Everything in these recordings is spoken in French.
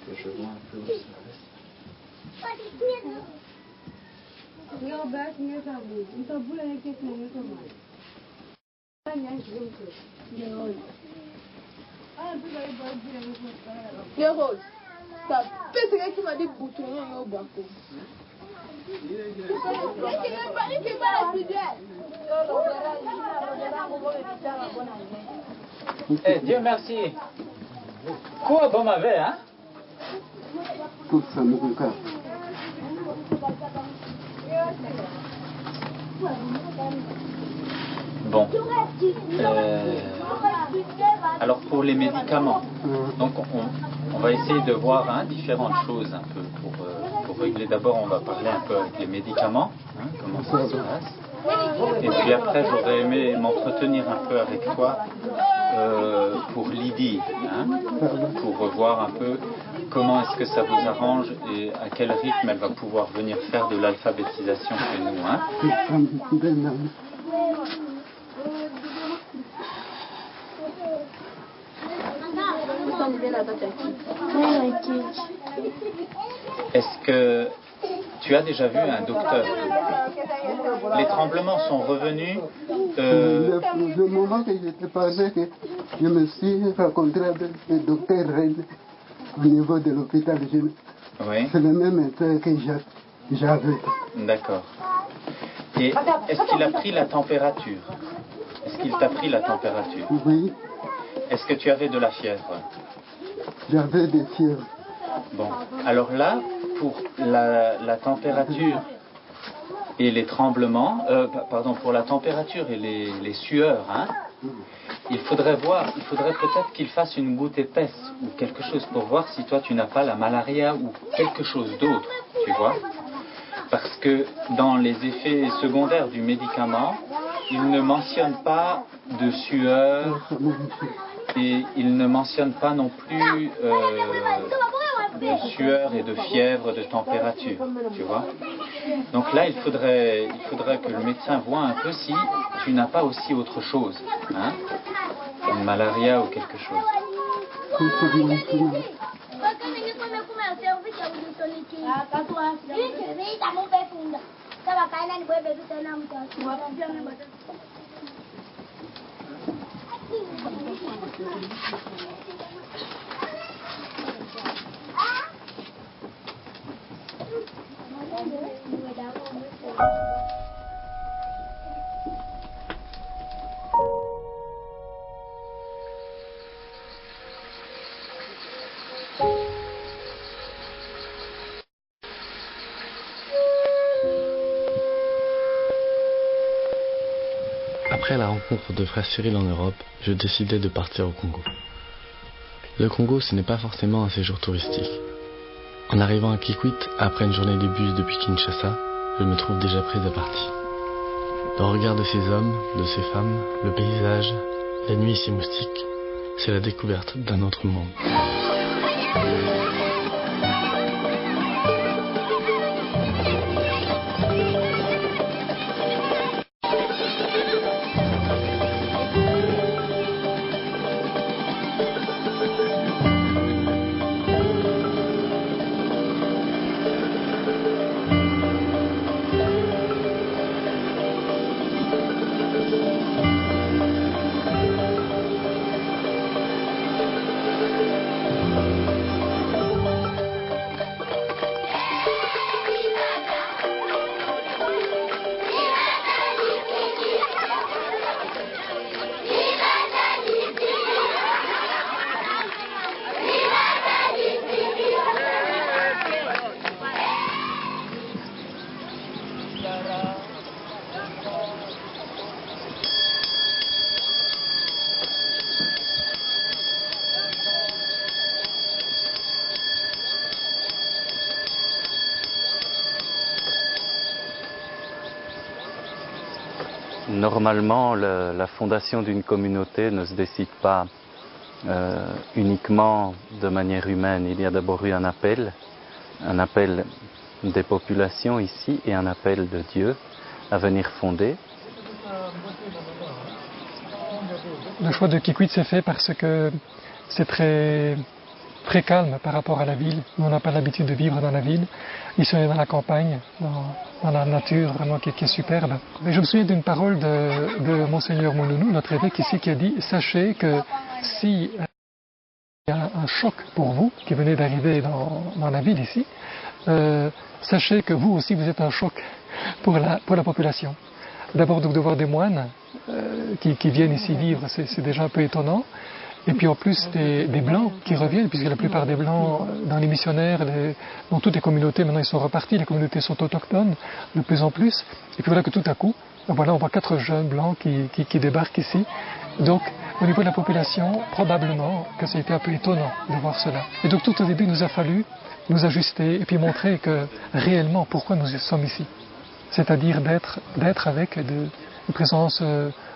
Que je vois un peu où ça reste. Eh, Dieu merci. Quoi bon m'avait, hein? Tout ça nous regarde. Bon. Alors pour les médicaments, donc on va essayer de voir différentes choses un peu pour régler. D'abord on va parler un peu avec les médicaments, comment ça se passe. Et puis après j'aurais aimé m'entretenir un peu avec toi pour Lydie, pour voir un peu comment est-ce que ça vous arrange et à quel rythme elle va pouvoir venir faire de l'alphabétisation chez nous. Est-ce que tu as déjà vu un docteur? Les tremblements sont revenus. Le moment que j'étais passé, je me suis rencontré avec le docteur Rennes au niveau de l'hôpital. Oui. C'est le même état que j'avais. D'accord. Et est-ce qu'il a pris la température? Est-ce qu'il t'a pris la température? Oui. Est-ce que tu avais de la fièvre? J'avais des fièvres. Bon, alors là, pour la température et les tremblements, pour la température et les sueurs, il faudrait peut-être qu'il fasse une goutte épaisse ou quelque chose pour voir si toi tu n'as pas la malaria ou quelque chose d'autre, tu vois. Parce que dans les effets secondaires du médicament, il ne mentionne pas de sueur et il ne mentionne pas non plus de sueur et de fièvre, de température, tu vois. Donc là, il faudrait que le médecin voit un peu si tu n'as pas aussi autre chose, une malaria ou quelque chose. Après la rencontre de frère Cyril en Europe, je décidai de partir au Congo. Le Congo, ce n'est pas forcément un séjour touristique. En arrivant à Kikwit, après une journée de bus depuis Kinshasa, je me trouve déjà prise à partie. Le regard de ces hommes, de ces femmes, le paysage, la nuit et ses moustiques, c'est la découverte d'un autre monde. Normalement, la fondation d'une communauté ne se décide pas uniquement de manière humaine. Il y a d'abord eu un appel des populations ici et un appel de Dieu à venir fonder. Le choix de Kikwit s'est fait parce que c'est très calme par rapport à la ville. Nous, on n'a pas l'habitude de vivre dans la ville. Ici, on est dans la campagne, dans la nature vraiment qui est superbe. Mais je me souviens d'une parole de Monseigneur Moulounou, notre évêque ici, qui a dit « Sachez que si il y a un choc pour vous qui venez d'arriver dans la ville ici, sachez que vous aussi, vous êtes un choc pour la population. D'abord, de voir des moines qui viennent ici vivre, c'est déjà un peu étonnant. Et puis en plus des Blancs qui reviennent, puisque la plupart des Blancs dans les missionnaires, dans toutes les communautés, maintenant ils sont repartis, les communautés sont autochtones de plus en plus. Et puis voilà que tout à coup, voilà, on voit 4 jeunes Blancs qui débarquent ici. Donc au niveau de la population, probablement que ça a été un peu étonnant de voir cela. Et donc tout au début, il nous a fallu nous ajuster et puis montrer que réellement pourquoi nous sommes ici. C'est-à-dire d'être avec une présence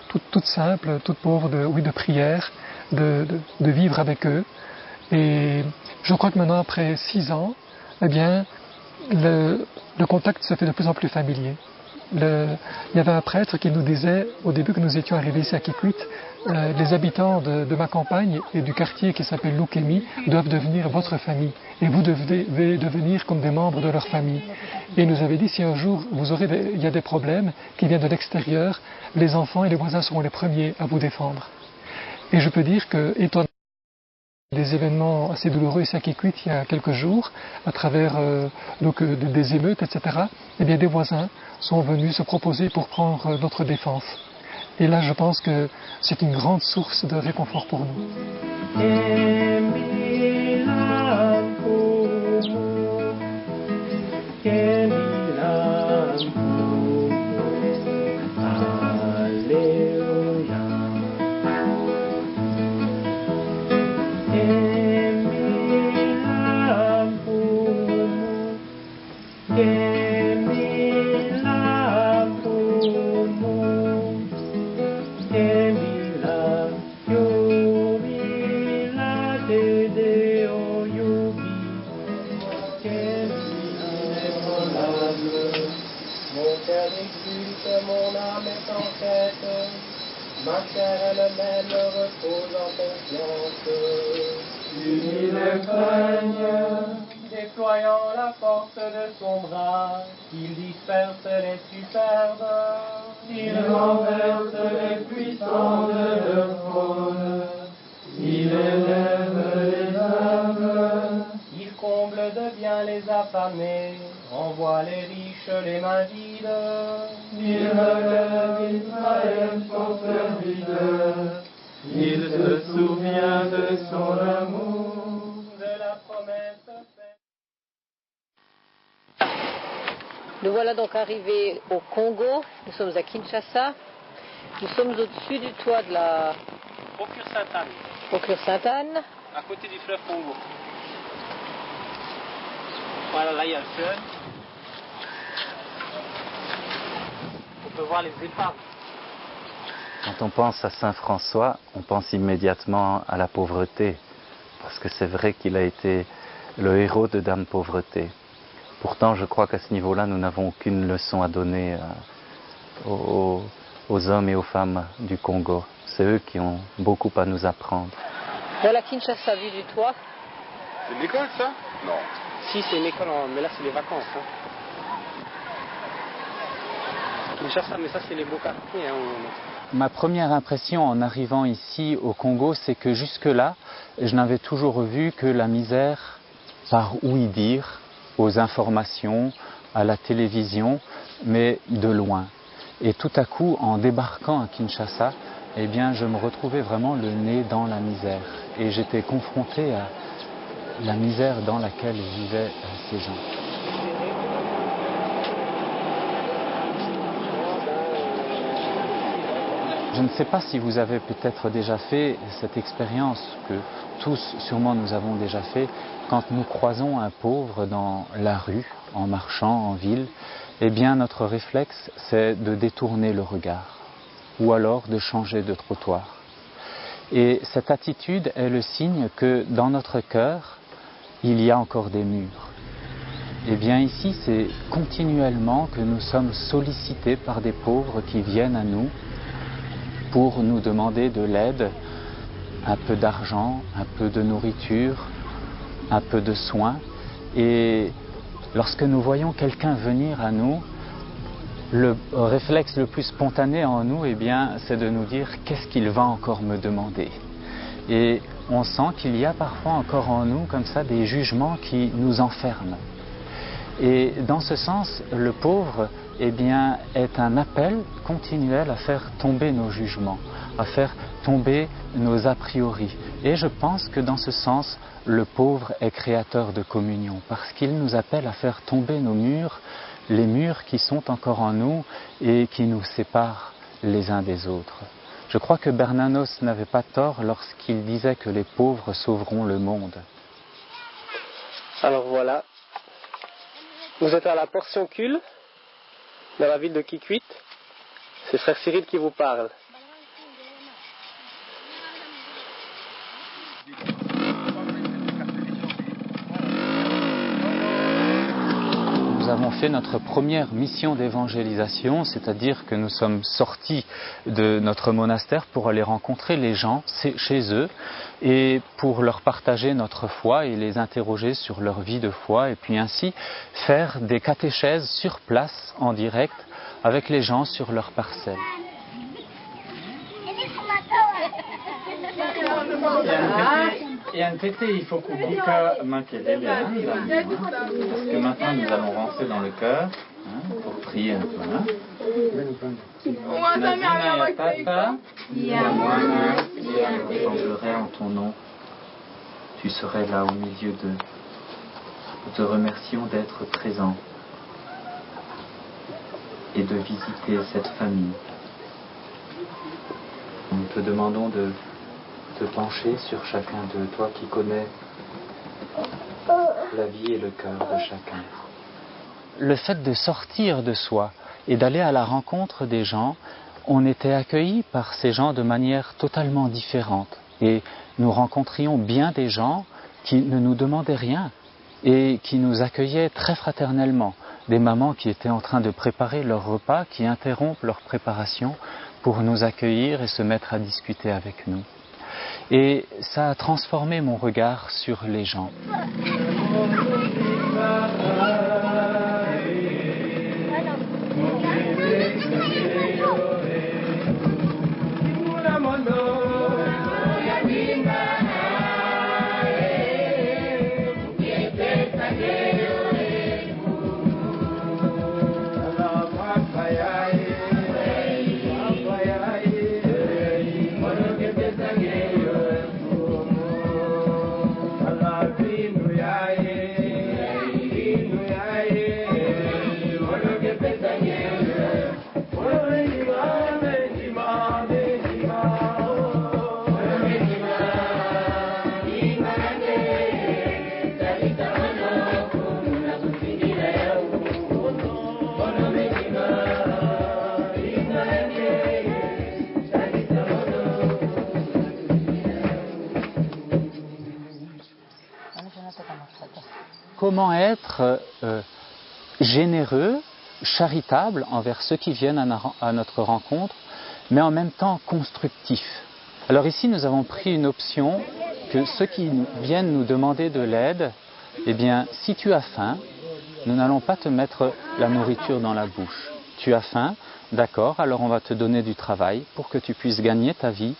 toute simple, toute pauvre, de prière, de vivre avec eux. Et je crois que maintenant, après 6 ans, eh bien, le contact se fait de plus en plus familier. Il y avait un prêtre qui nous disait, au début que nous étions arrivés ici à Kikwit, les habitants de ma campagne et du quartier qui s'appelle Loukemi doivent devenir votre famille. Et vous devez devenir comme des membres de leur famille. Et il nous avait dit, si un jour il y a des problèmes qui viennent de l'extérieur, les enfants et les voisins seront les premiers à vous défendre. Et je peux dire que, étonnamment, des événements assez douloureux ici à Kikwit il y a quelques jours, à travers des émeutes, etc., eh bien des voisins sont venus se proposer pour prendre notre défense. Et là, je pense que c'est une grande source de réconfort pour nous. Ma chair elle-même repose en confiance. Unis le craigne, déployant la force de son bras, il disperse les superbes, il renverse les puissants de leur trône, il élève les humbles, il comble de bien les affamés, envoie les riches les mains vides. Il relève Israël son serviteur, il se souvient de son amour, de la promesse faite. Nous voilà donc arrivés au Congo, nous sommes à Kinshasa, nous sommes au-dessus du toit de la Procure Sainte-Anne. Procure Sainte-Anne. À côté du fleuve Congo. Voilà, là il y a le fleuve. On peut voir les épaves. Quand on pense à Saint François, on pense immédiatement à la pauvreté, parce que c'est vrai qu'il a été le héros de Dame Pauvreté. Pourtant, je crois qu'à ce niveau-là, nous n'avons aucune leçon à donner aux hommes et aux femmes du Congo. C'est eux qui ont beaucoup à nous apprendre. Voilà Kinshasa vue du toit. C'est une école, ça? Non. Si, c'est une école, mais là c'est les vacances. Kinshasa, mais ça c'est les beaux quartiers. Ma première impression en arrivant ici au Congo, c'est que jusque-là, je n'avais toujours vu que la misère par ouï-dire, aux informations, à la télévision, mais de loin. Et tout à coup, en débarquant à Kinshasa, eh bien, je me retrouvais vraiment le nez dans la misère. Et j'étais confronté à la misère dans laquelle vivaient ces gens. Je ne sais pas si vous avez peut-être déjà fait cette expérience que tous, sûrement, nous avons déjà fait. Quand nous croisons un pauvre dans la rue, en marchant en ville, eh bien, notre réflexe, c'est de détourner le regard ou alors de changer de trottoir. Et cette attitude est le signe que dans notre cœur, il y a encore des murs. Eh bien, ici, c'est continuellement que nous sommes sollicités par des pauvres qui viennent à nous pour nous demander de l'aide, un peu d'argent, un peu de nourriture, un peu de soins. Et lorsque nous voyons quelqu'un venir à nous, le réflexe le plus spontané en nous, eh bien, c'est de nous dire « qu'est-ce qu'il va encore me demander ?» Et on sent qu'il y a parfois encore en nous, comme ça, des jugements qui nous enferment. Et dans ce sens, le pauvre, eh bien, est un appel continuel à faire tomber nos jugements, à faire tomber nos a priori. Et je pense que dans ce sens, le pauvre est créateur de communion, parce qu'il nous appelle à faire tomber nos murs, les murs qui sont encore en nous et qui nous séparent les uns des autres. Je crois que Bernanos n'avait pas tort lorsqu'il disait que les pauvres sauveront le monde. Alors voilà, vous êtes à la portion Cul, dans la ville de Kikwit. C'est frère Cyril qui vous parle. Nous avons fait notre première mission d'évangélisation, c'est-à-dire que nous sommes sortis de notre monastère pour aller rencontrer les gens chez eux et pour leur partager notre foi et les interroger sur leur vie de foi et puis ainsi faire des catéchèses sur place en direct avec les gens sur leur parcelle. Et un tété, il faut qu'on dise que maintenant nous allons rentrer dans le cœur pour prier un peu. Je semblerait en ton nom, tu serais là au milieu d'eux. Nous te remercions d'être présent et de visiter cette famille. Nous te demandons de te pencher sur chacun d'eux, toi qui connais la vie et le cœur de chacun. Le fait de sortir de soi et d'aller à la rencontre des gens, on était accueillis par ces gens de manière totalement différente. Et nous rencontrions bien des gens qui ne nous demandaient rien et qui nous accueillaient très fraternellement. Des mamans qui étaient en train de préparer leur repas, qui interrompent leur préparation pour nous accueillir et se mettre à discuter avec nous. Et ça a transformé mon regard sur les gens. Comment être généreux, charitable envers ceux qui viennent à notre rencontre, mais en même temps constructif. Alors ici, nous avons pris une option que ceux qui viennent nous demander de l'aide, eh bien, si tu as faim, nous n'allons pas te mettre la nourriture dans la bouche. Tu as faim, d'accord, alors on va te donner du travail pour que tu puisses gagner ta vie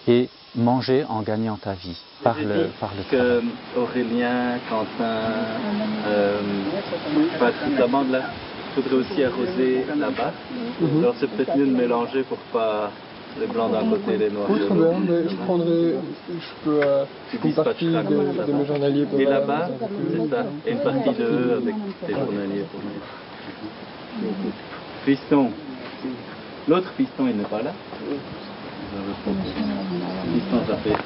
et manger en gagnant ta vie par le travail. Aurélien, Quentin, Patrick, la bande là, il faudrait aussi arroser là-bas. Alors c'est peut-être mieux de mélanger pour pas les blancs d'un côté et les noirs de l'autre. Très bien, mais je prendrai, une partie de mes journaliers. Et là-bas, c'est ça, et une partie de eux avec tes journaliers. Fiston, l'autre fiston il n'est pas là. Fiston ça fait 1.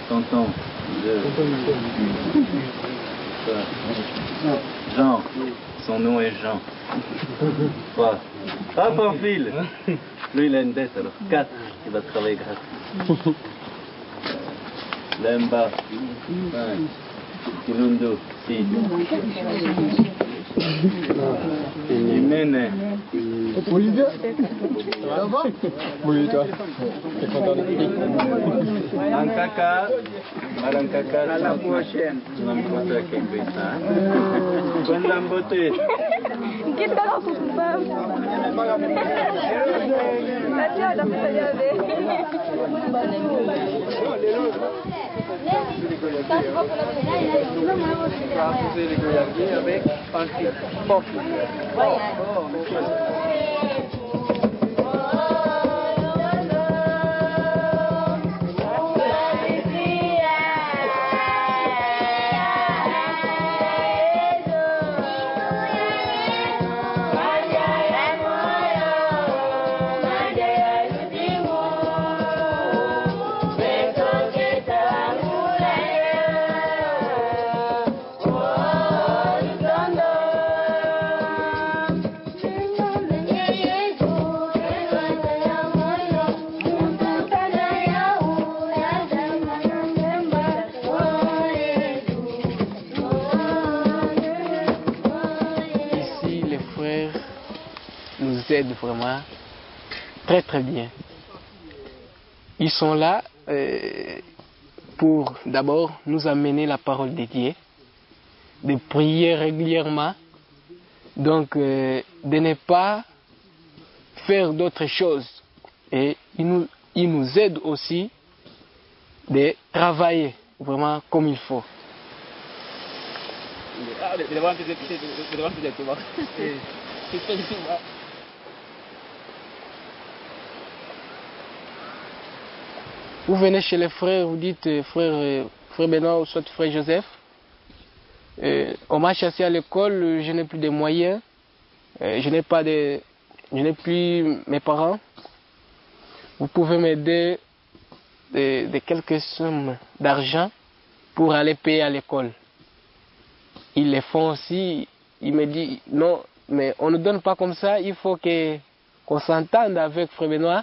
Tonton, 2. Jean, son nom est Jean. 3. Ah, Pamphile. Lui, il a une dette, alors 4, il va travailler gratuit. Lemba, 5. Kilundo, 6. Jiménez, Olivier, ça va? Oui, toi. T'es content de Madame Kaka, à la prochaine. Bonne beauté. Avec un petit pop. Nous aident vraiment très très bien. Ils sont là pour d'abord nous amener la parole de Dieu, de prier régulièrement, donc de ne pas faire d'autres choses. Et ils nous aident aussi de travailler vraiment comme il faut. Vous venez chez les frères, vous dites frère Benoît ou soit frère Joseph, on m'a chassé à l'école, je n'ai plus de moyens, je n'ai plus mes parents. Vous pouvez m'aider de quelques sommes d'argent pour aller payer à l'école. Ils le font aussi, ils me disent non, mais on ne donne pas comme ça, il faut qu'on s'entende avec frère Benoît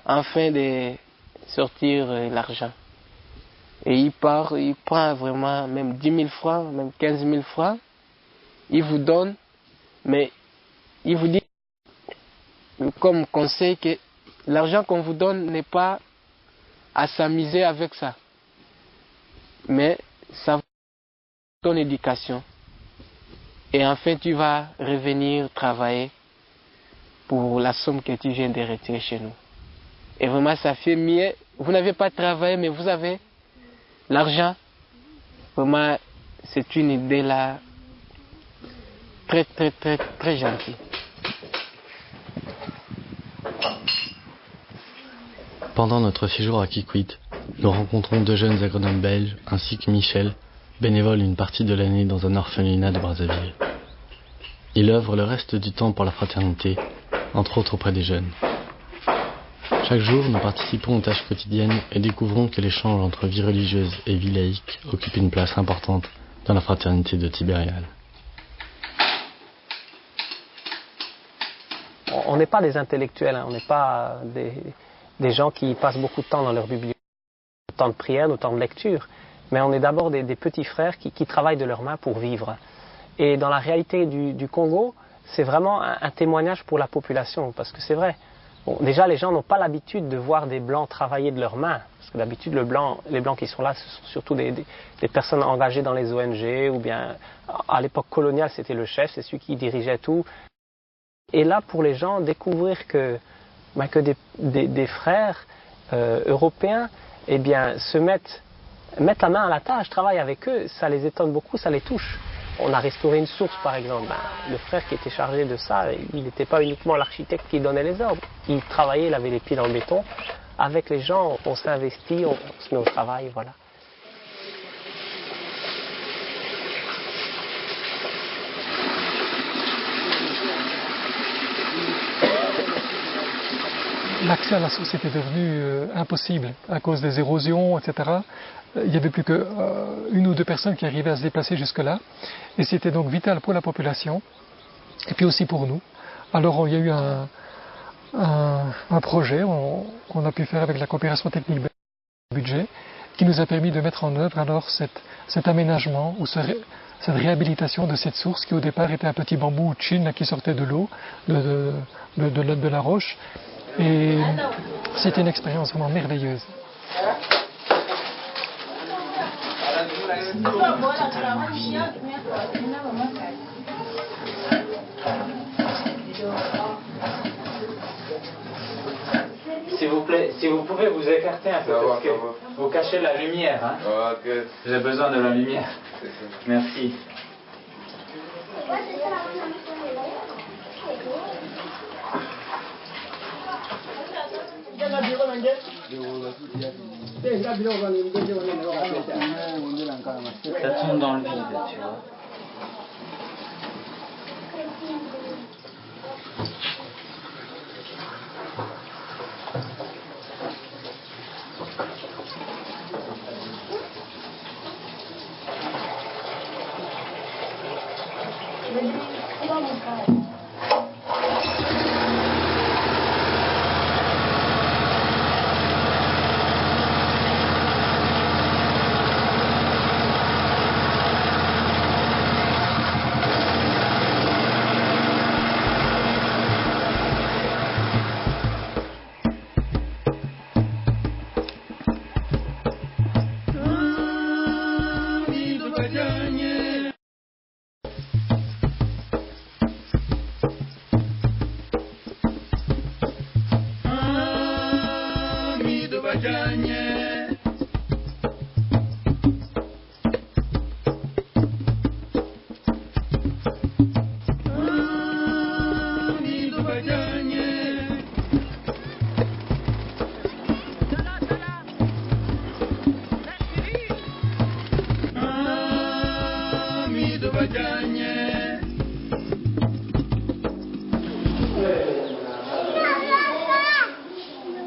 afin de sortir l'argent. Et il part, il prend vraiment même 10 000 francs, même 15 000 francs, il vous donne, mais il vous dit comme conseil que l'argent qu'on vous donne n'est pas à s'amuser avec ça, mais ça va ton éducation. Et enfin tu vas revenir travailler pour la somme que tu viens de retirer chez nous. Et vraiment, ça fait mieux. Vous n'avez pas travaillé, mais vous avez l'argent. Vraiment, c'est une idée là très, très, très, très gentille. Pendant notre séjour à Kikwit, nous rencontrons deux jeunes agronomes belges, ainsi que Michel, bénévole une partie de l'année dans un orphelinat de Brazzaville. Il œuvre le reste du temps pour la fraternité, entre autres auprès des jeunes. Chaque jour, nous participons aux tâches quotidiennes et découvrons que l'échange entre vie religieuse et vie laïque occupe une place importante dans la fraternité de Tibérial. On n'est pas des intellectuels, on n'est pas des gens qui passent beaucoup de temps dans leur bibliothèque, de temps de prière, de temps de lecture, mais on est d'abord des petits frères qui travaillent de leurs mains pour vivre. Et dans la réalité du Congo, c'est vraiment un témoignage pour la population, parce que c'est vrai. Bon, déjà, les gens n'ont pas l'habitude de voir des Blancs travailler de leurs mains. Parce que d'habitude, les Blancs qui sont là, ce sont surtout des personnes engagées dans les ONG, ou bien, à l'époque coloniale, c'était le chef, c'est celui qui dirigeait tout. Et là, pour les gens, découvrir que des frères européens, eh bien, mettent la main à la tâche, travaillent avec eux, ça les étonne beaucoup, ça les touche. On a restauré une source, par exemple. Le frère qui était chargé de ça, il n'était pas uniquement l'architecte qui donnait les ordres. Il travaillait, il avait les pieds dans le béton. Avec les gens, on s'investit, on se met au travail, voilà. L'accès à la source était devenu impossible à cause des érosions, etc. Il n'y avait plus qu'une ou deux personnes qui arrivaient à se déplacer jusque-là. Et c'était donc vital pour la population, et puis aussi pour nous. Alors il y a eu un projet qu'on a pu faire avec la coopération technique budget, qui nous a permis de mettre en œuvre alors cet aménagement ou cette réhabilitation de cette source qui au départ était un petit bambou de Chine qui sortait de l'eau, de la roche. Et c'était une expérience vraiment merveilleuse. S'il vous plaît, si vous pouvez vous écarter un peu, parce que vous cachez la lumière. Hein. J'ai besoin de la lumière. Merci. Ça tombe dans le vide, tu vois.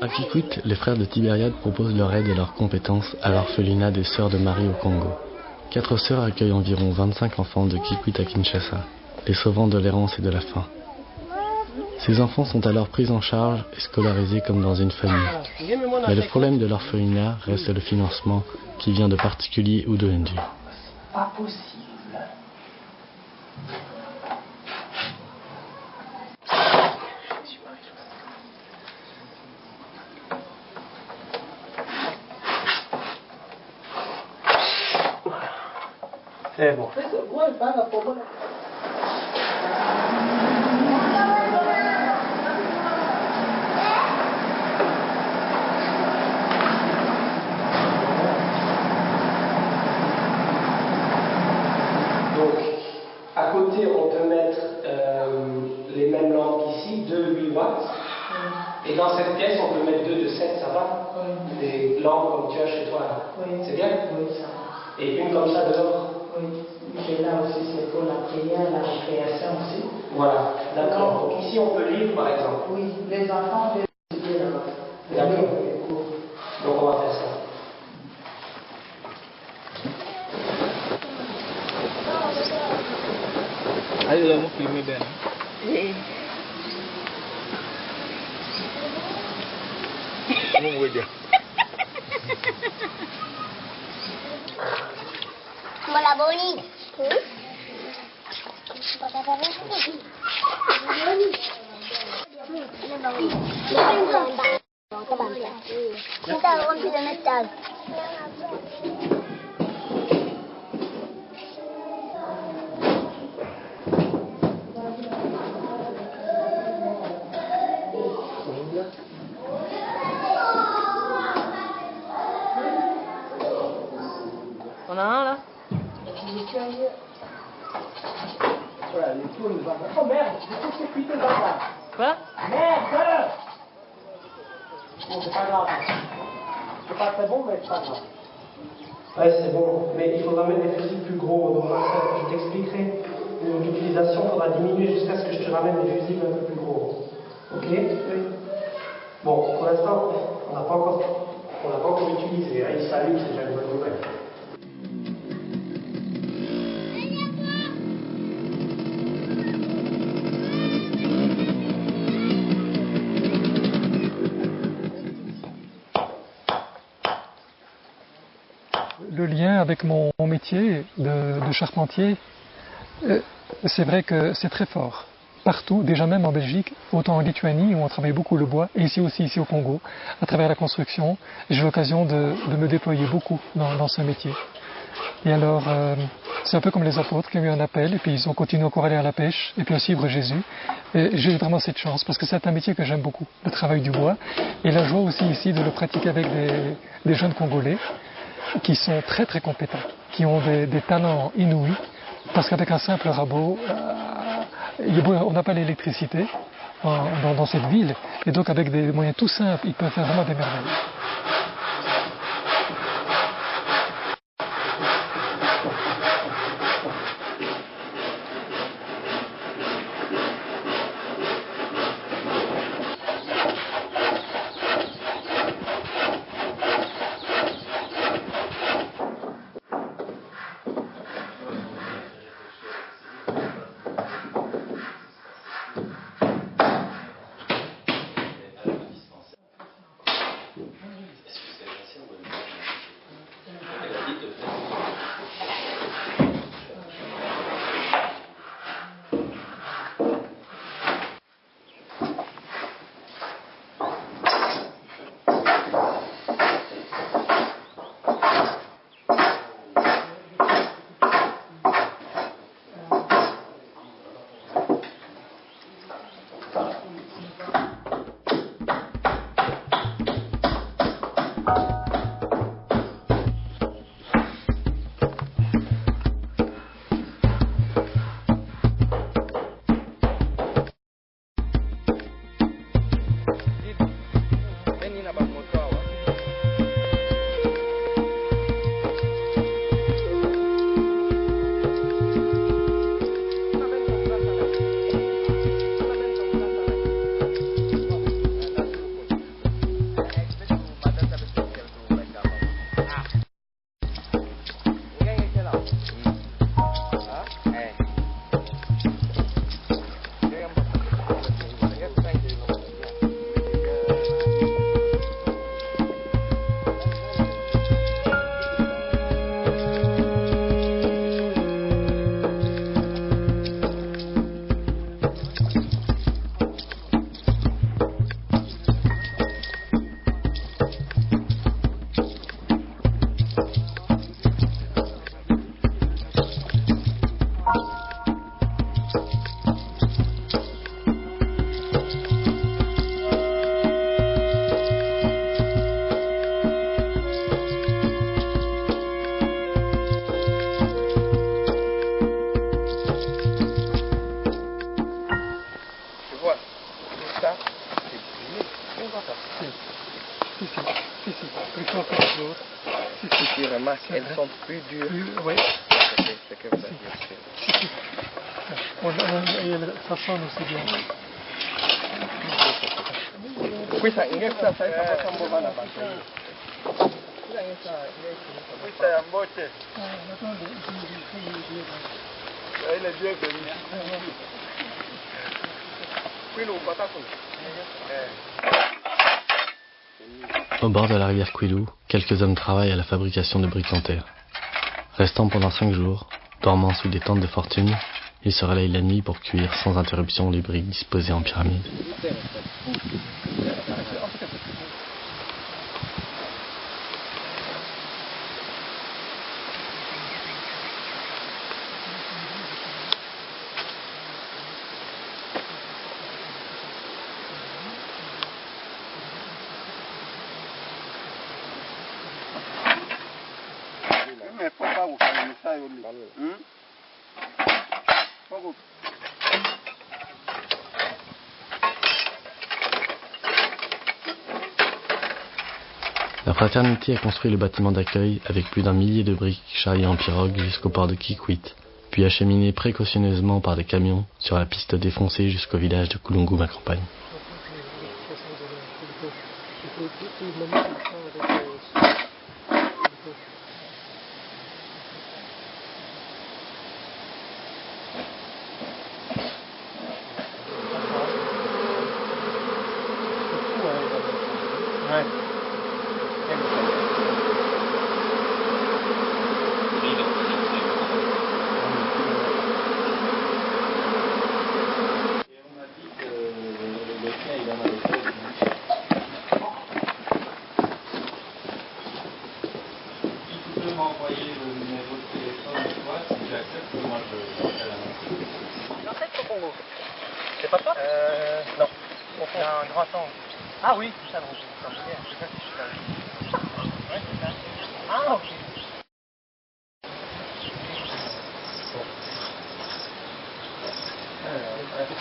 À Kikwit, les frères de Tibériade proposent leur aide et leurs compétences à l'orphelinat des Sœurs de Marie au Congo. 4 sœurs accueillent environ 25 enfants de Kikwit à Kinshasa, les sauvant de l'errance et de la faim. Ces enfants sont alors pris en charge et scolarisés comme dans une famille. Mais le problème de l'orphelinat reste le financement qui vient de particuliers ou de NGO. Pas possible. C'est bon. Donc, à côté, on peut mettre les mêmes lampes qu'ici, 2 8 watts. Et dans cette pièce, on peut mettre 2 de 7, ça va? Des lampes comme tu as chez toi. Là. C'est bien? Oui, ça va. Et une comme ça dehors? Oui. Et là aussi, c'est pour la prière, la récréation aussi. Voilà, d'accord. Donc ici, on peut lire, par exemple. Oui, les enfants peuvent étudier là-bas. D'accord. Donc on va faire ça. Allez, là, vous filmez bien. Oui. Voilà, Bonnie. On a un là. Oh merde, c'est putain de bâtard. Quoi? Merde! Bon, c'est pas grave. C'est pas très bon, mais c'est pas grave. Ouais, c'est bon, mais il faudra mettre des fusils plus gros. Donc, je t'expliquerai l'utilisation. Il faudra diminuer jusqu'à ce que je te ramène des fusils un peu plus gros. Ok? Oui. Bon, pour l'instant, on n'a pas encore utilisé. Il s'allume, c'est déjà une bonne nouvelle. le lien avec mon métier de charpentier, c'est vrai que c'est très fort. Partout, déjà même en Belgique, autant en Lituanie où on travaille beaucoup le bois, et ici au Congo, à travers la construction, j'ai l'occasion de me déployer beaucoup dans ce métier. Et alors, c'est un peu comme les apôtres qui ont eu un appel, et puis ils ont continué encore à aller à la pêche, et puis à suivre Jésus. Et j'ai vraiment cette chance, parce que c'est un métier que j'aime beaucoup, le travail du bois, et la joie aussi ici de le pratiquer avec des jeunes Congolais, qui sont très très compétents, qui ont des talents inouïs, parce qu'avec un simple rabot, on n'a pas l'électricité dans cette ville, et donc avec des moyens tout simples, ils peuvent faire vraiment des merveilles. Elles sont plus dures. Oui. C'est que vous avez ça sonne aussi bien. Questa ingessa sai fa un la pantalla. Questa è un botte. Elle est bien venue. Qui non va pas. Au bord de la rivière Kwilu, quelques hommes travaillent à la fabrication de briques en terre. Restant pendant 5 jours, dormant sous des tentes de fortune, ils se relayent la nuit pour cuire sans interruption les briques disposées en pyramide. La fraternité a construit le bâtiment d'accueil avec plus d'1 millier de briques charriées en pirogue jusqu'au port de Kikwit, puis acheminées précautionneusement par des camions sur la piste défoncée jusqu'au village de Kulungu, ma campagne. Non. Il y a un grand angle. Ah oui, c'est ça, donc. Ah, ok.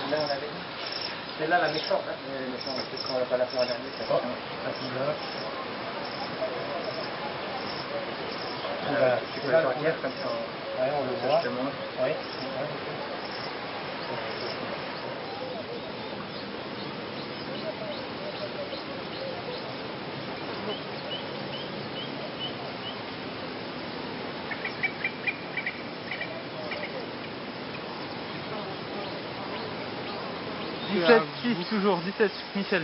Là, on avait dit. C'est là la méchante, hein. La méchante, c'est quand on n'a pas la fleur dernière, c'est ça. Tu peux la sortir comme ça. Ouais, on le voit. Oui. Toujours 17, Michel.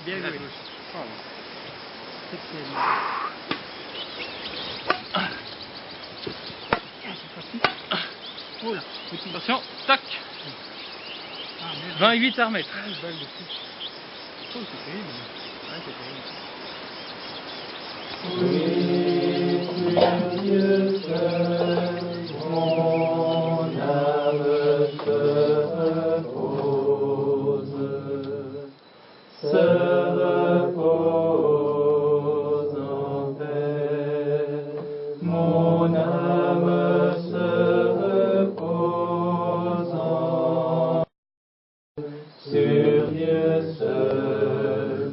Bien joué. Attention, tac. 28 à remettre. Oh, c'est terrible. Ouais, c'est terrible. Dieu seul, mon âme se repose en paix. Mon âme se repose en paix sur Dieu seul,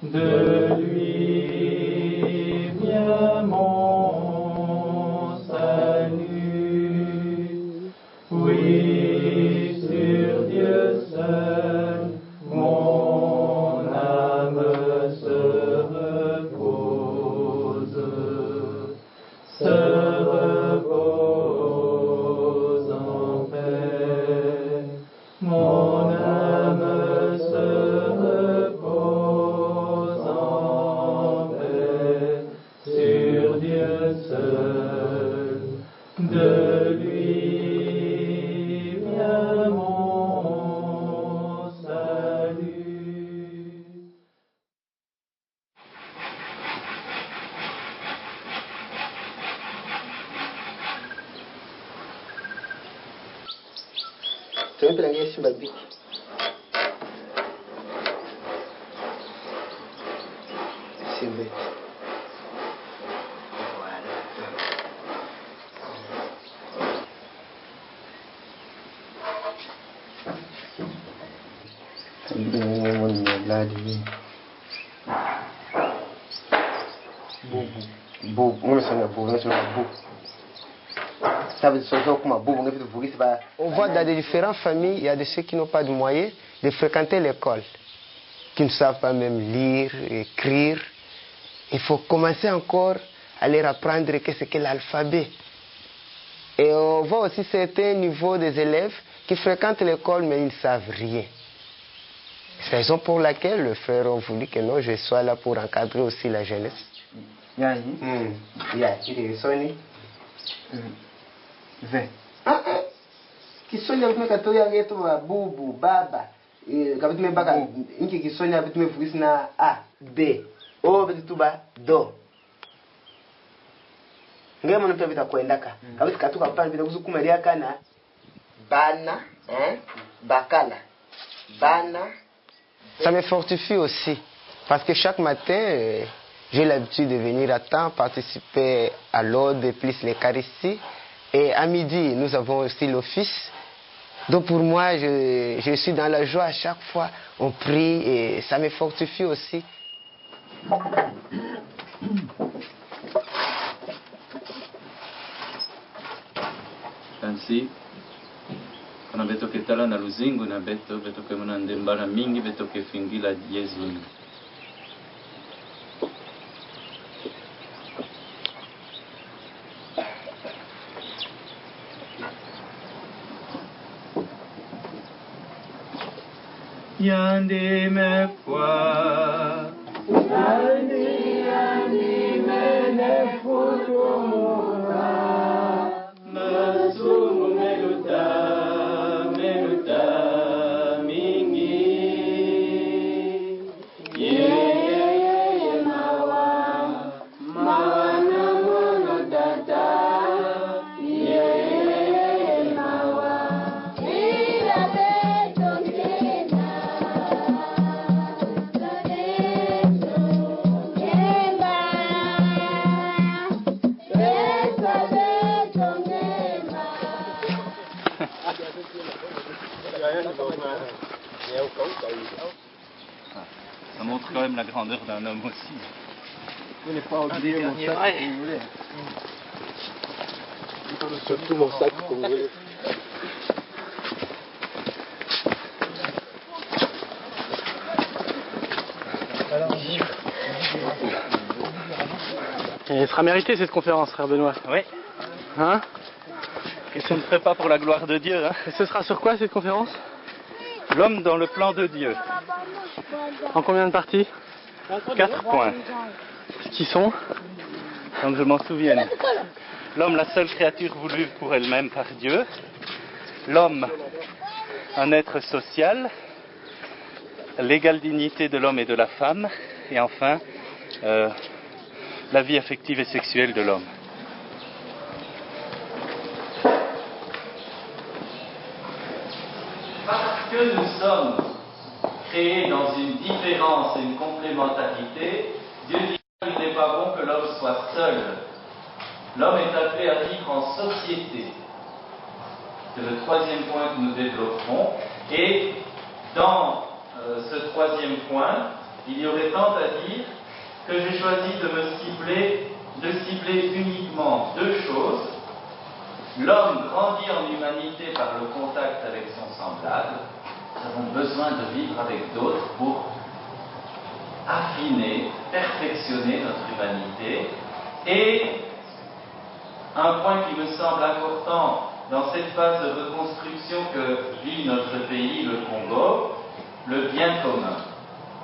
de lui vient mon salut. Oui, sur Dieu seul, mon âme se repose en paix. Mon âme se repose en paix sur Dieu seul. De lui vient mon salut. C'est bête. On voit dans des différentes familles, il y a de ceux qui n'ont pas de moyens de fréquenter l'école, qui ne savent pas même lire, écrire. Il faut commencer encore à leur apprendre qu'est-ce que l'alphabet. Et on voit aussi certains niveaux des élèves qui fréquentent l'école mais ils ne savent rien. C'est la raison pour laquelle le frère a voulu que non, je sois là pour encadrer aussi la jeunesse. Kisonya vitume katoya yetu bubu baba kabitume baka inki kisonya vitume fugisi na a b o vituba do ngema nto vita kuendaka kabisa katuka pale vita kusukumalia kana bana bakala bana. Ça me fortifie aussi parce que chaque matin j'ai l'habitude de venir à temps participer à l'ordre plus l'Eucharistie. Et à midi, nous avons aussi l'office. Donc pour moi, je suis dans la joie à chaque fois. On prie et ça me fortifie aussi. Ainsi, on a beto que tala na luzingu na beto que mona ndembala mingi beto que fingila Yesu. Yandi me fwa Yandi me futura Masumu meluta mingi Ye mawa na mono Ça montre quand même la grandeur d'un homme aussi. Vous n'avez pas oublié mon sac comme vous voulez. Surtout mon sac comme vous voulez. Et elle sera méritée cette conférence, frère Benoît. Oui. Hein? Qu'est-ce qu'on ne ferait pas pour la gloire de Dieu, hein? Et ce sera sur quoi cette conférence? L'homme dans le plan de Dieu. En combien de parties? 4 points. Qui sont? Tant que je m'en souvienne. L'homme, la seule créature voulue pour elle-même par Dieu. L'homme, un être social. L'égale dignité de l'homme et de la femme. Et enfin, la vie affective et sexuelle de l'homme. Parce que nous sommes créés dans une différence et une complémentarité, Dieu dit qu'il n'est pas bon que l'homme soit seul. L'homme est appelé à vivre en société. C'est le troisième point que nous développerons. Et dans ce troisième point, il y aurait tant à dire que j'ai choisi de cibler uniquement 2 choses. L'homme grandit en humanité par le contact avec son semblable. Nous avons besoin de vivre avec d'autres pour affiner, perfectionner notre humanité. Et un point qui me semble important dans cette phase de reconstruction que vit notre pays, le Congo, le bien commun.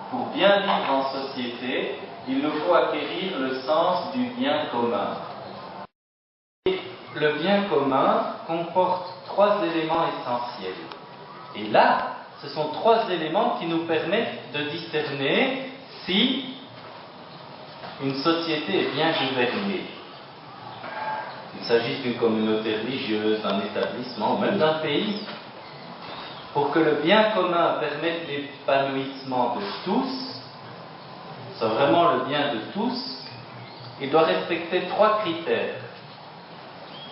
Pour bien vivre en société, il nous faut acquérir le sens du bien commun. Et le bien commun comporte 3 éléments essentiels. Et là, ce sont 3 éléments qui nous permettent de discerner si une société est bien gouvernée. Qu'il s'agisse d'une communauté religieuse, d'un établissement, ou même d'un pays. Pour que le bien commun permette l'épanouissement de tous, soit vraiment le bien de tous, il doit respecter 3 critères.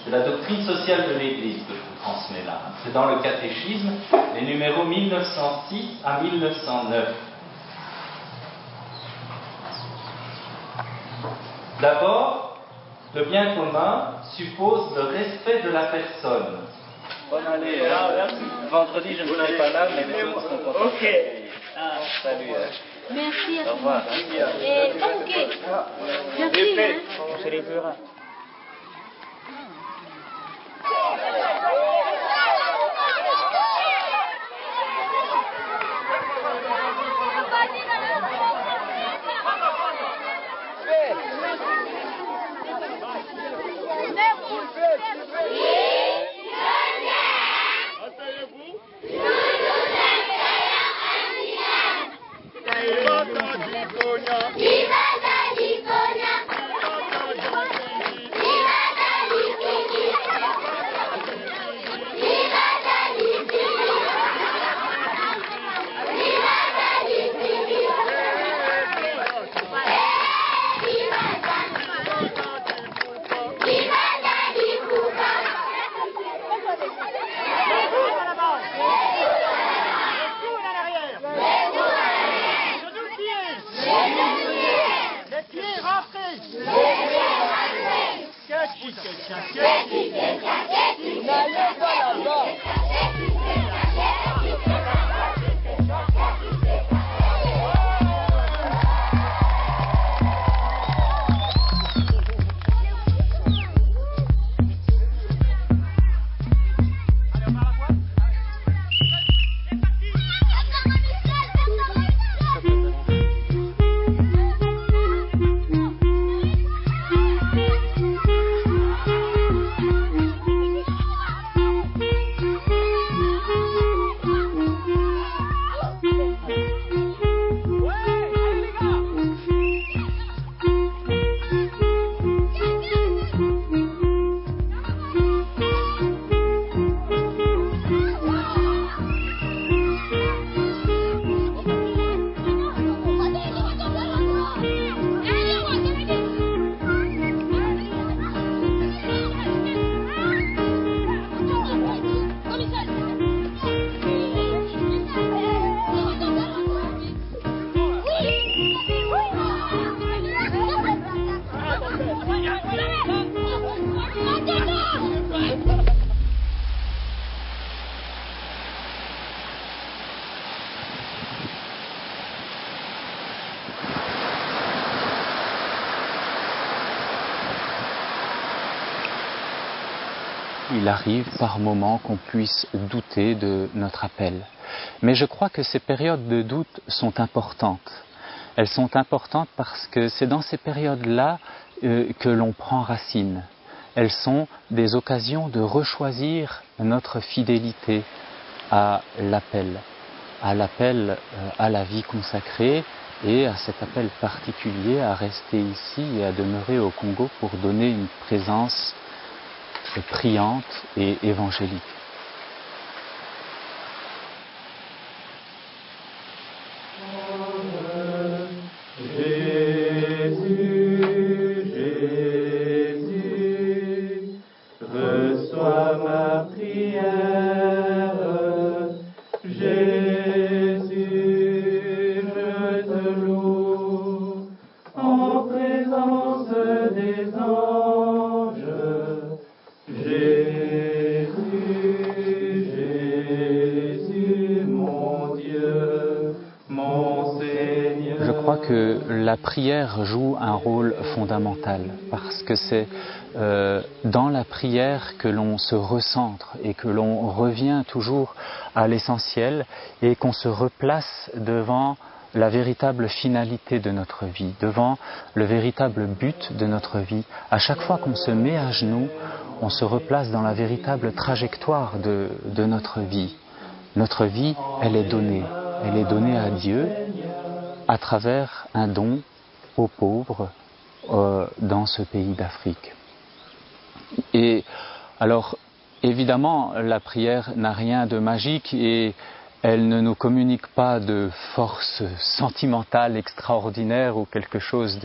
C'est la doctrine sociale de l'Église que je vous transmets là. C'est dans le catéchisme, les numéros 1906 à 1909. D'abord, le bien commun suppose le respect de la personne. Bonne année. Vendredi, je ne serai pas là, mais les autres sont contents. Ok. Salut. Merci à Au revoir. Et ok. Merci. On se reverra. il arrive par moments qu'on puisse douter de notre appel. Mais je crois que ces périodes de doute sont importantes. Elles sont importantes parce que c'est dans ces périodes-là que l'on prend racine. Elles sont des occasions de rechoisir notre fidélité à l'appel à la vie consacrée et à cet appel particulier à rester ici et à demeurer au Congo pour donner une présence priante et évangélique. La prière joue un rôle fondamental parce que c'est dans la prière que l'on se recentre et que l'on revient toujours à l'essentiel et qu'on se replace devant la véritable finalité de notre vie, devant le véritable but de notre vie. À chaque fois qu'on se met à genoux, on se replace dans la véritable trajectoire de notre vie. Notre vie, elle est donnée à Dieu à travers un don aux pauvres dans ce pays d'Afrique. Et alors, évidemment, la prière n'a rien de magique et elle ne nous communique pas de force sentimentale extraordinaire ou quelque chose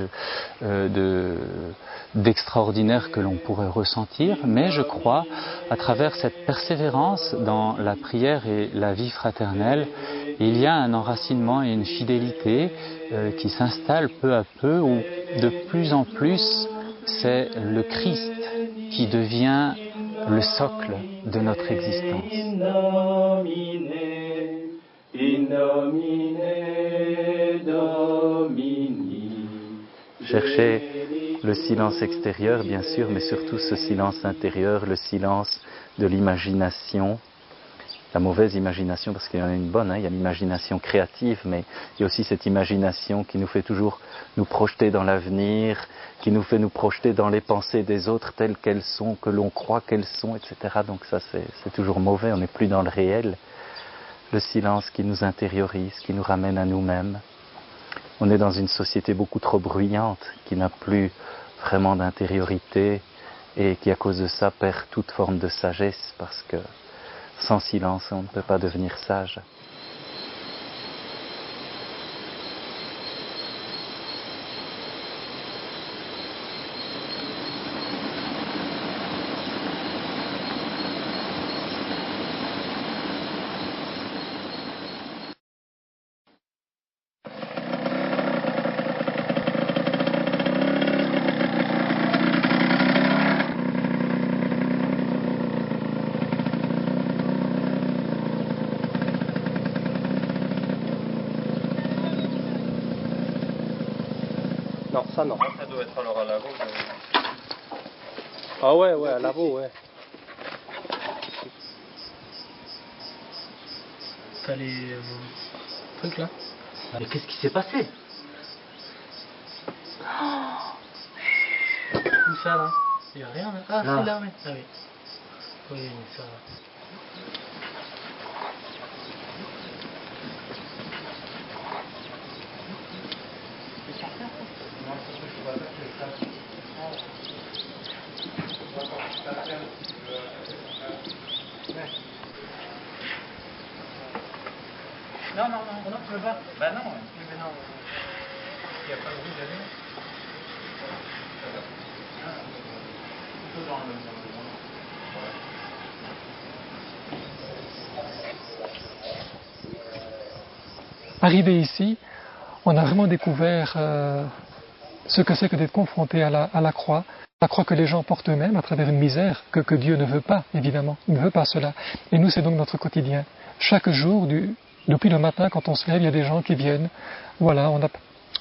d'extraordinaire que l'on pourrait ressentir, mais je crois, à travers cette persévérance dans la prière et la vie fraternelle, il y a un enracinement et une fidélité qui s'installe peu à peu, où de plus en plus c'est le Christ qui devient le socle de notre existence. Chercher le silence extérieur, bien sûr, mais surtout ce silence intérieur, le silence de l'imagination, la mauvaise imagination, parce qu'il y en a une bonne, il y a l'imagination créative, mais il y a aussi cette imagination qui nous fait toujours nous projeter dans l'avenir, qui nous fait nous projeter dans les pensées des autres telles qu'elles sont, que l'on croit qu'elles sont, etc. Donc ça, c'est toujours mauvais, on n'est plus dans le réel. Le silence qui nous intériorise, qui nous ramène à nous-mêmes. On est dans une société beaucoup trop bruyante, qui n'a plus vraiment d'intériorité et qui, à cause de ça, perd toute forme de sagesse, parce que sans silence, on ne peut pas devenir sage. Non, ça non. Ça doit être alors à Lavaux. Ah ouais, à Lavaux, ouais. T'as les trucs là. Mais qu'est-ce qui s'est passé? Où ça là? Il n'y a rien là. Ah, c'est là, oui. Ah oui. Oui, ça va. Non, tu veux pas? Bah non, mais non. Il n'y a pas le rouge à venir. Arrivé ici, on a vraiment découvert ce que c'est que d'être confronté à la croix que les gens portent eux-mêmes à travers une misère que Dieu ne veut pas, évidemment. Il ne veut pas cela. Et nous, c'est donc notre quotidien. Chaque jour, depuis le matin, quand on se lève, il y a des gens qui viennent. Voilà, on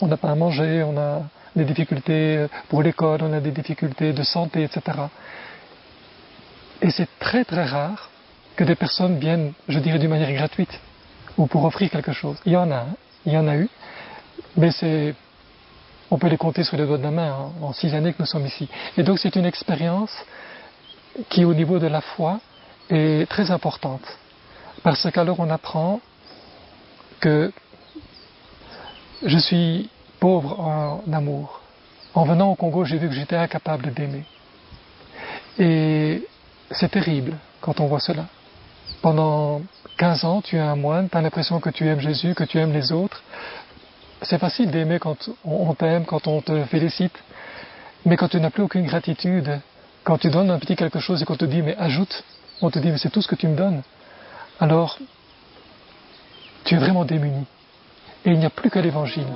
n'a pas à manger, on a des difficultés pour l'école, on a des difficultés de santé, etc. Et c'est très très rare que des personnes viennent, je dirais, d'une manière gratuite ou pour offrir quelque chose. Il y en a, hein, il y en a eu, mais on peut les compter sur les doigts de la main en 6 années que nous sommes ici. Et donc c'est une expérience qui, au niveau de la foi, est très importante. Parce qu'alors on apprend que je suis pauvre en amour. En venant au Congo, j'ai vu que j'étais incapable d'aimer. Et c'est terrible quand on voit cela. Pendant 15 ans, tu es un moine, tu as l'impression que tu aimes Jésus, que tu aimes les autres. C'est facile d'aimer quand on t'aime, quand on te félicite. Mais quand tu n'as plus aucune gratitude, quand tu donnes un petit quelque chose et qu'on te dit mais ajoute, on te dit mais c'est tout ce que tu me donnes. Alors, tu es vraiment démuni. Et il n'y a plus que l'Évangile.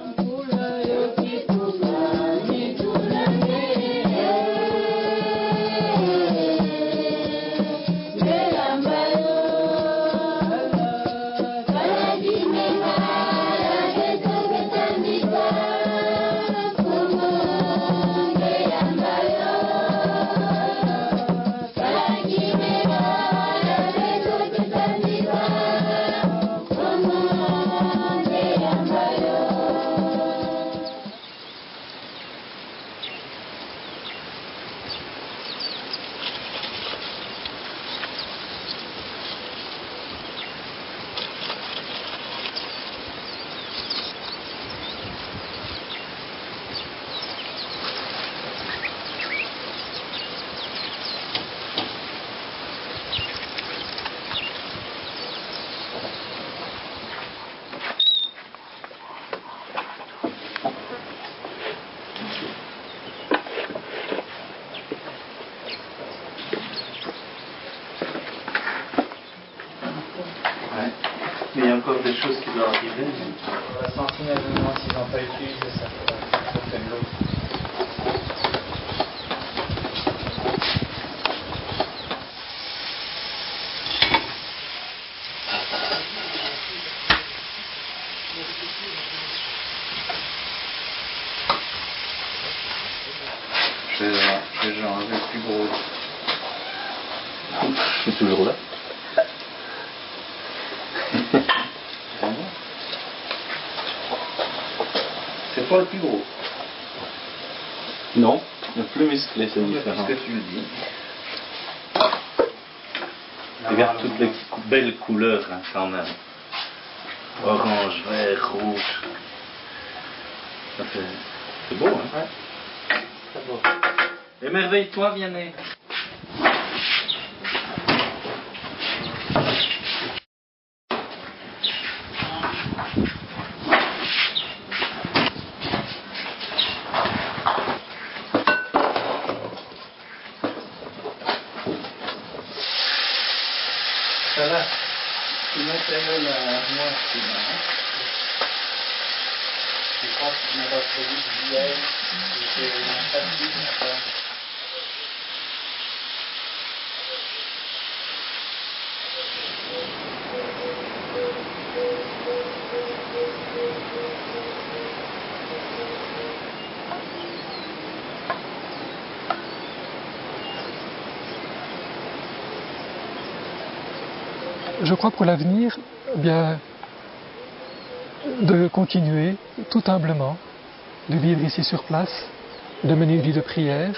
Mais il y a encore des choses qui doivent arriver. On va sentinelle de moi s'ils n'ont pas utilisé ça. Ça fait de l'eau. J'ai enlevé le plus gros. Je suis toujours là. C'est pas le plus gros. Non, le plus musclé, c'est différent. Qu'est-ce que tu me dis? Regarde toutes les belles couleurs hein, quand même. Orange, vert, rouge. Ça fait... C'est beau, hein? Ouais. C'est beau. Émerveille-toi, Vianney. Ça va. Sinon, c'est moi qui va. Je pense qu'on va très vite hier. C'est un samedi matin. Je crois pour l'avenir, eh bien, de continuer tout humblement, de vivre ici sur place, de mener une vie de prière,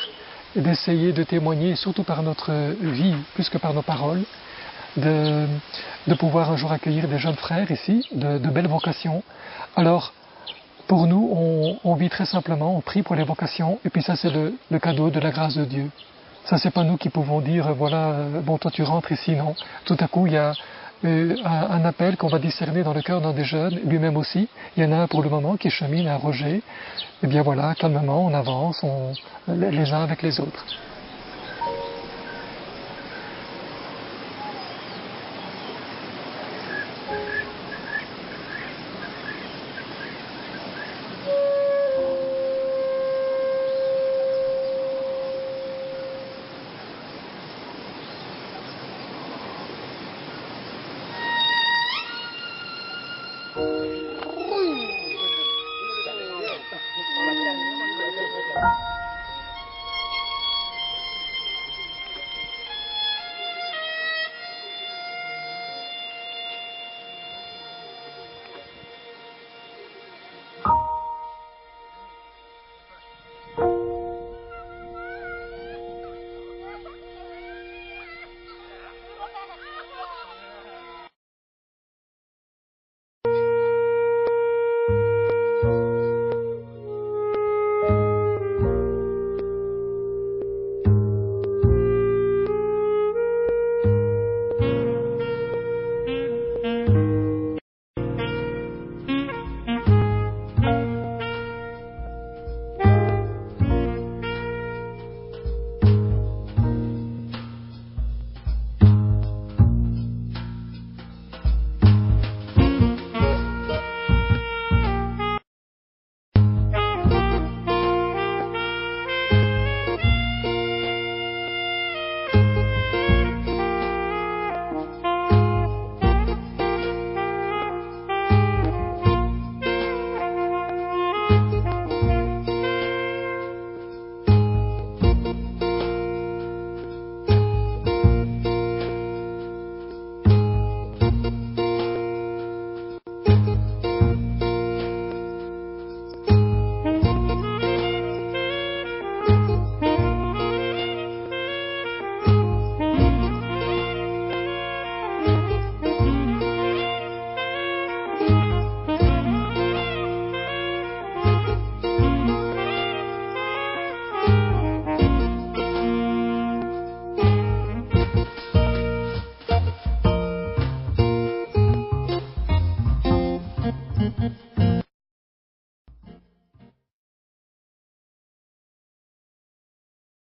et d'essayer de témoigner, surtout par notre vie, plus que par nos paroles, de pouvoir un jour accueillir des jeunes frères ici, de belles vocations. Alors, pour nous, on vit très simplement, on prie pour les vocations, et puis ça c'est le cadeau de la grâce de Dieu. Ça c'est pas nous qui pouvons dire, voilà, bon toi tu rentres ici, non. Tout à coup il y a un appel qu'on va discerner dans le cœur d'un des jeunes, lui-même aussi. Il y en a un pour le moment qui chemine à Roger. Et bien voilà, calmement on avance, les uns avec les autres.